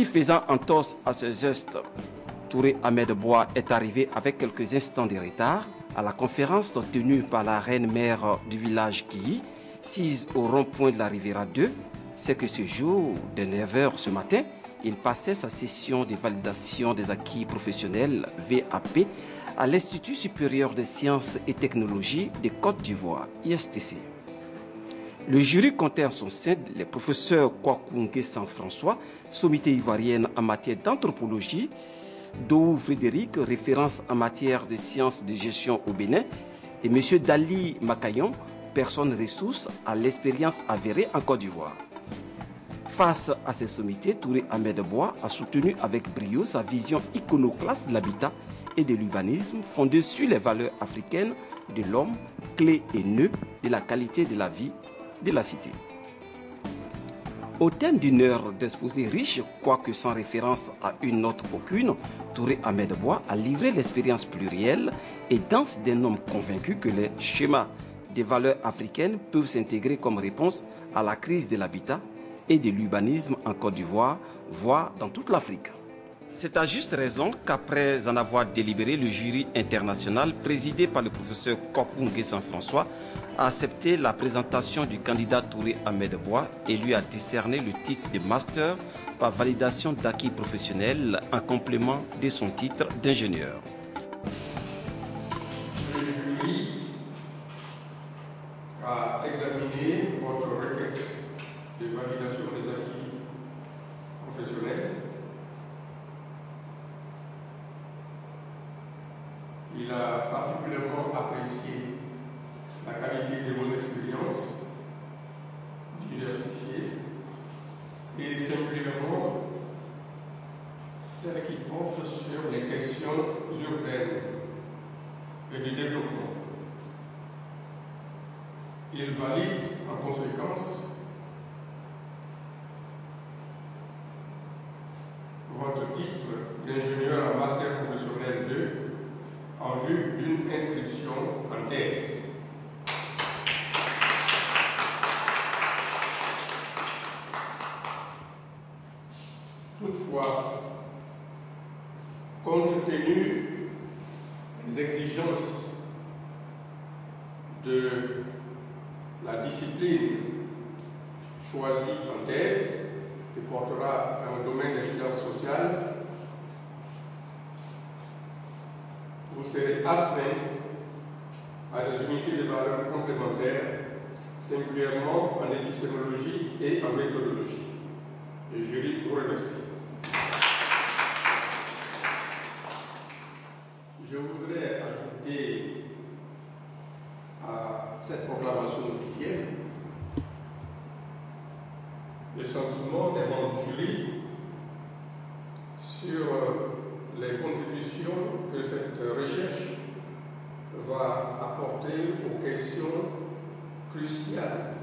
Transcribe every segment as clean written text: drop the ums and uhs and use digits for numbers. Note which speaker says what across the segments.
Speaker 1: Si faisant entorse à ce geste, Touré Ahmed Bois est arrivé avec quelques instants de retard à la conférence tenue par la reine-mère du village Kiyi, sise au rond-point de la Riviera 2, c'est que ce jour, de 9h ce matin, il passait sa session de validation des acquis professionnels VAP à l'Institut supérieur des sciences et technologies de Côte d'Ivoire, ISTC. Le jury comptait en son sein les professeurs Kwakunge Saint-François, sommité ivoirienne en matière d'anthropologie, Dou Frédéric, référence en matière de sciences de gestion au Bénin, et M. Dali Makayon, personne ressource à l'expérience avérée en Côte d'Ivoire. Face à ces sommités, Touré Ahmed Bois a soutenu avec brio sa vision iconoclaste de l'habitat et de l'urbanisme fondée sur les valeurs africaines de l'homme, clé et nœud de la qualité de la vie de la cité. Au thème d'une heure d'exposé riche, quoique sans référence à une note aucune, Touré Ahmed Bois a livré l'expérience plurielle et dense d'un homme convaincu que les schémas des valeurs africaines peuvent s'intégrer comme réponse à la crise de l'habitat et de l'urbanisme en Côte d'Ivoire, voire dans toute l'Afrique. C'est à juste raison qu'après en avoir délibéré, le jury international présidé par le professeur Kwakunge Saint-François a accepté la présentation du candidat Touré Ahmed Bois et lui a décerné le titre de master par validation d'acquis professionnels en complément de son titre d'ingénieur.
Speaker 2: Le jury a examiné votre requête de validation des acquis professionnels. Il a particulièrement apprécié la qualité de vos expériences diversifiées et singulièrement celles qui portent sur les questions urbaines et de développement. Il valide en conséquence votre titre d'ingénieur en master professionnel 2 en vue d'une inscription en thèse. Toutefois, compte tenu des exigences de la discipline choisie en thèse, qui portera dans le domaine des sciences sociales, vous serez astreint à des unités de valeur complémentaires, singulièrement en épistémologie et en méthodologie. Le jury vous remercie. Je voudrais ajouter à cette proclamation officielle le sentiment des membres du jury sur les contributions que cette recherche va apporter aux questions cruciales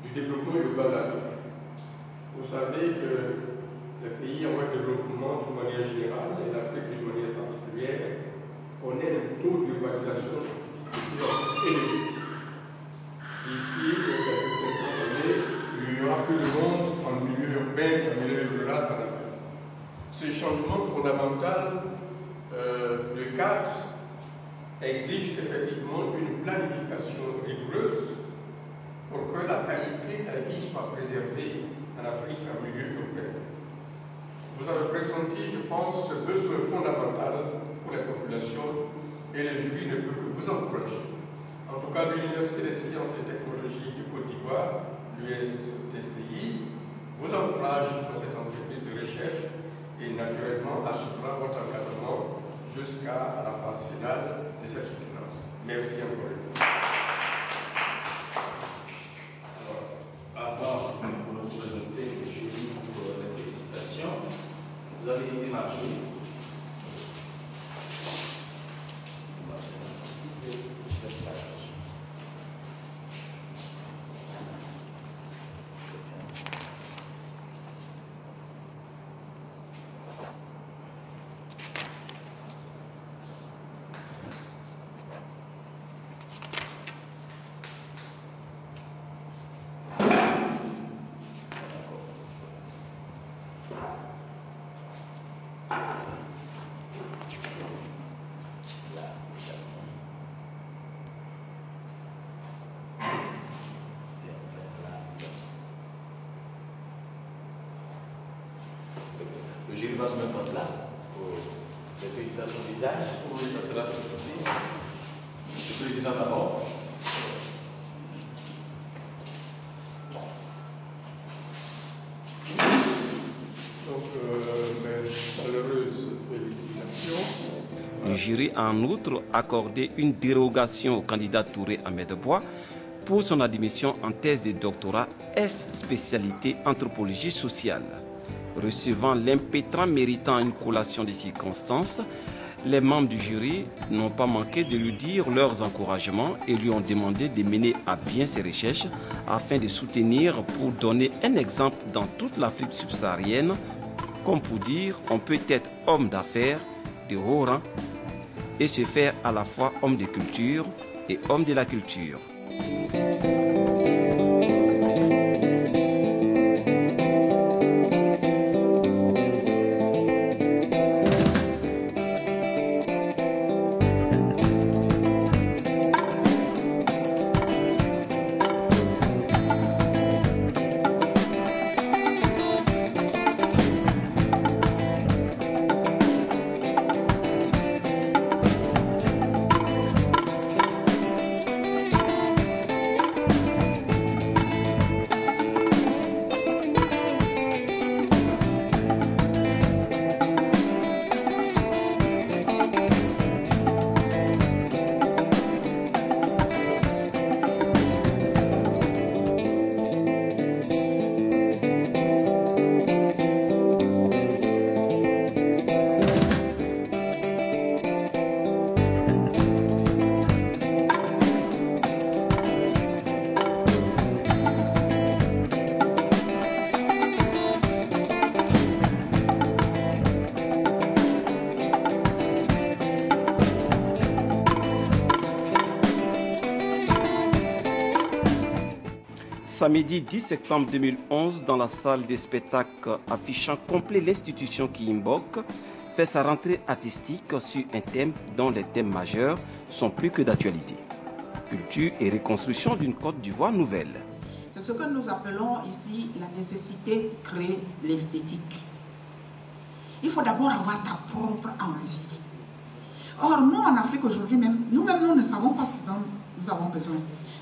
Speaker 2: du développement urbain de l'Afrique. Vous savez que les pays en voie de développement d'une manière générale et l'Afrique d'une manière particulière connaît un taux d'urbanisation de plus en plus élevé. D'ici quelques 50 années, il y aura plus de monde en milieu urbain qu'en milieu rural en Afrique. Ce changement fondamental de cadre exige effectivement une planification rigoureuse pour que la qualité de la vie soit préservée en Afrique en milieu urbain. Vous avez pressenti, je pense, ce besoin fondamental pour les populations et le jury ne peut que vous encourager. En tout cas, l'Université des sciences et technologies de Côte d'Ivoire, l'USTCI, vous encourage dans cette entreprise de recherche et naturellement assurera votre encadrement jusqu'à la phase finale de cette soutenance. Merci encore une fois.
Speaker 3: Avant de nous présenter le jury pour les félicitations, vous avez élargi. jury va se mettre en place pour les félicitations d'usage. Oui, ça sera tout de suite. Le président d'abord.
Speaker 2: Donc, mes chaleureuses félicitations.
Speaker 1: Le jury a en outre accordé une dérogation au candidat Touré Ahmed Bois pour son admission en thèse de doctorat S spécialité anthropologie sociale. Recevant l'impétrant méritant une collation de circonstances, les membres du jury n'ont pas manqué de lui dire leurs encouragements et lui ont demandé de mener à bien ses recherches afin de soutenir pour donner un exemple dans toute l'Afrique subsaharienne, comme pour dire on peut être homme d'affaires de haut rang et se faire à la fois homme de culture et homme de la culture. Samedi 10 septembre 2011, dans la salle des spectacles affichant complet l'institution Kiimbok, fait sa rentrée artistique sur un thème dont les thèmes majeurs sont plus que d'actualité. Culture et reconstruction d'une Côte d'Ivoire nouvelle.
Speaker 4: C'est ce que nous appelons ici la nécessité de créer l'esthétique. Il faut d'abord avoir ta propre envie. Or, nous en Afrique aujourd'hui, nous-mêmes, nous ne savons pas ce dont nous avons besoin.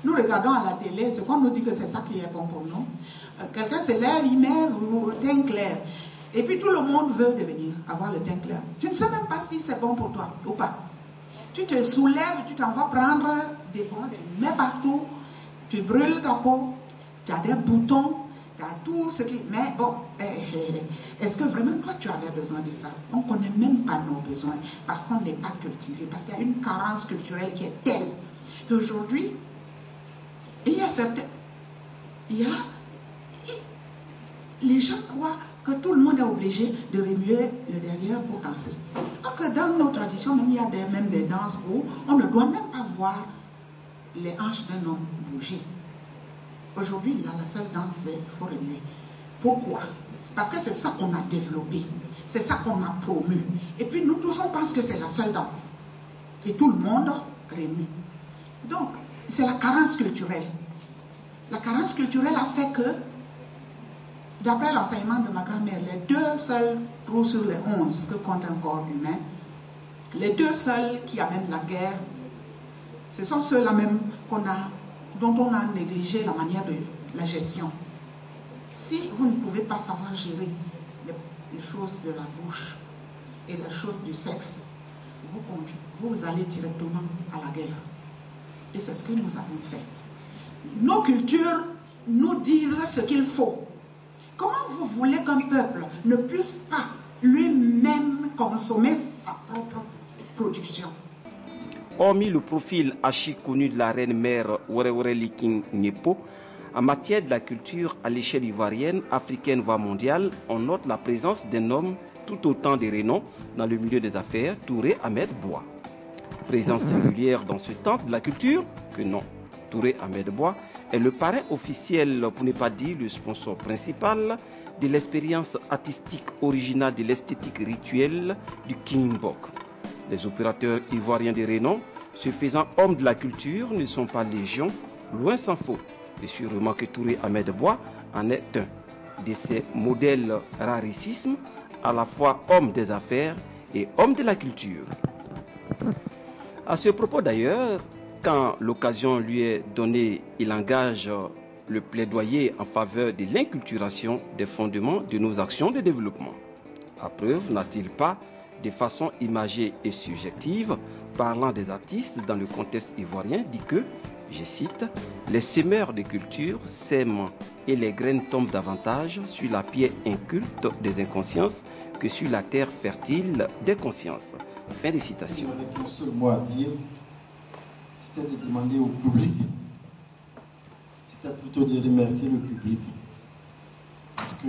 Speaker 4: Nous regardons à la télé, c'est qu'on nous dit que c'est ça qui est bon pour nous. Quelqu'un se lève, il met le teint clair. Et puis tout le monde veut avoir le teint clair. Tu ne sais même pas si c'est bon pour toi ou pas. Tu te soulèves, tu t'en vas prendre des bons, tu mets partout, tu brûles ta peau, tu as des boutons, tu as tout ce qui... Mais bon, est-ce que vraiment toi tu avais besoin de ça? On ne connaît même pas nos besoins parce qu'on n'est pas cultivé, parce qu'il y a une carence culturelle qui est telle qu'aujourd'hui, il y a certains... Les gens croient que tout le monde est obligé de remuer le derrière pour danser. Alors que dans nos traditions, même il y a même des danses où on ne doit même pas voir les hanches d'un homme bouger. Aujourd'hui, la seule danse, c'est qu'il faut remuer. Pourquoi? Parce que c'est ça qu'on a développé. C'est ça qu'on a promu. Et puis nous tous, on pense que c'est la seule danse. Et tout le monde remue. Donc, c'est la carence culturelle. La carence culturelle a fait que, d'après l'enseignement de ma grand-mère, les 2 seuls trous sur les 11 que compte un corps humain, les 2 seuls qui amènent la guerre, ce sont ceux-là même dont on a négligé la manière de la gestion. Si vous ne pouvez pas savoir gérer les choses de la bouche et les choses du sexe, vous allez directement à la guerre. Et c'est ce que nous avons fait. Nos cultures nous disent ce qu'il faut. Comment vous voulez qu'un peuple ne puisse pas lui-même consommer sa propre production?
Speaker 1: Hormis le profil archi connu de la reine-mère Wéré Liking Nyepo, en matière de la culture à l'échelle ivoirienne, africaine voire mondiale, on note la présence d'un homme tout autant de renom dans le milieu des affaires, Touré Ahmed Bois. Présence singulière dans ce temple de la culture que non. Touré Ahmed Bois est le parrain officiel, pour ne pas dire le sponsor principal, de l'expérience artistique originale de l'esthétique rituelle du Kiimbok. Les opérateurs ivoiriens de renom, se faisant hommes de la culture, ne sont pas légion, loin s'en faut. Et sûrement que Touré Ahmed Bois en est un de ces modèles rarissimes à la fois homme des affaires et homme de la culture. À ce propos d'ailleurs, quand l'occasion lui est donnée, il engage le plaidoyer en faveur de l'inculturation des fondements de nos actions de développement. À preuve, n'a-t-il pas, de façon imagée et subjective, parlant des artistes dans le contexte ivoirien, dit que, je cite, « Les semeurs de culture sèment et les graines tombent davantage sur la pierre inculte des inconsciences que sur la terre fertile des consciences. » Fin de citation.
Speaker 5: Avec un seul mot à dire, c'était de demander au public, c'était plutôt de remercier le public. Parce que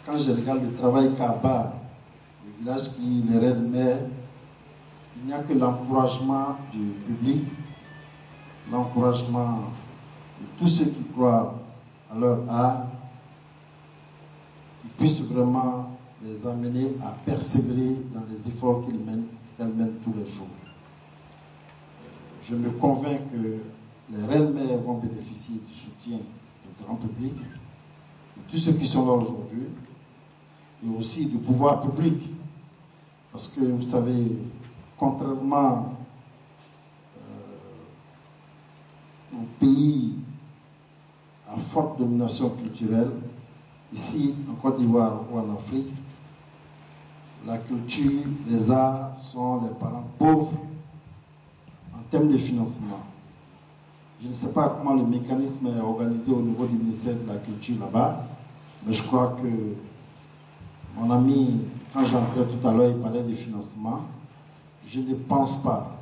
Speaker 5: quand je regarde le travail qu'Aba, le village qui les reine-mère, il n'y a que l'encouragement du public, l'encouragement de tous ceux qui croient à leur art, qui puissent vraiment les amener à persévérer dans les efforts qu'elles mènent tous les jours. Je me convainc que les reines-mères vont bénéficier du soutien du grand public, de tous ceux qui sont là aujourd'hui, et aussi du pouvoir public. Parce que, vous savez, contrairement aux pays à forte domination culturelle, ici en Côte d'Ivoire ou en Afrique, la culture, les arts sont les parents pauvres en termes de financement. Je ne sais pas comment le mécanisme est organisé au niveau du ministère de la Culture là-bas, mais je crois que mon ami, quand j'entrais tout à l'heure, il parlait de financement. Je ne pense pas.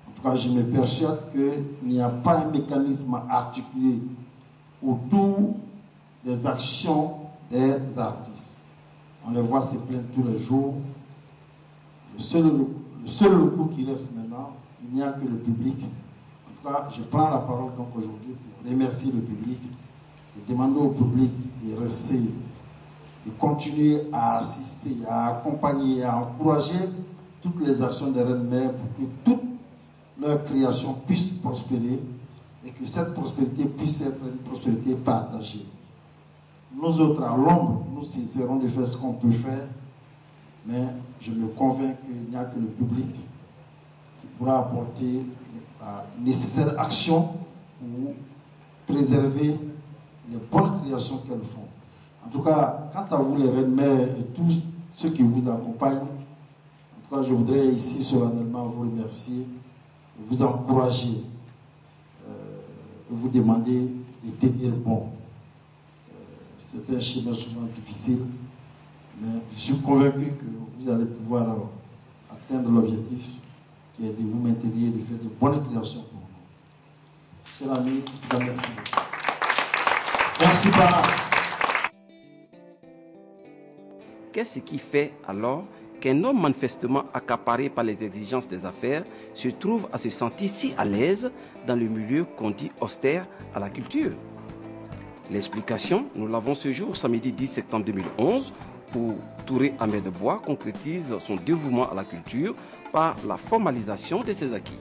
Speaker 5: En tout cas, je me persuade qu'il n'y a pas un mécanisme articulé autour des actions des artistes. On les voit se plaindre tous les jours. Le seul recours qui reste maintenant, s'il n'y a que le public. En tout cas, je prends la parole donc aujourd'hui pour remercier le public et demander au public de rester, de continuer à assister, à accompagner, à encourager toutes les actions des reines-mères pour que toute leur création puisse prospérer et que cette prospérité puisse être une prospérité partagée. Nous autres, à l'ombre, nous essaierons de faire ce qu'on peut faire, mais je me convainc qu'il n'y a que le public qui pourra apporter la nécessaire action pour préserver les bonnes créations qu'elles font. En tout cas, quant à vous, les reines-mères et tous ceux qui vous accompagnent, en tout cas, je voudrais ici solennellement vous remercier, vous encourager, vous demander de tenir bon. C'est un chemin souvent difficile, mais je suis convaincu que vous allez pouvoir atteindre l'objectif qui est de vous maintenir et de faire de bonnes créations pour nous. Cher ami, merci beaucoup. Merci, Bara.
Speaker 1: Qu'est-ce qui fait alors qu'un homme manifestement accaparé par les exigences des affaires se trouve à se sentir si à l'aise dans le milieu qu'on dit austère à la culture? L'explication, nous l'avons ce jour, samedi 10 septembre 2011, où Touré Ahmed Bois concrétise son dévouement à la culture par la formalisation de ses acquis.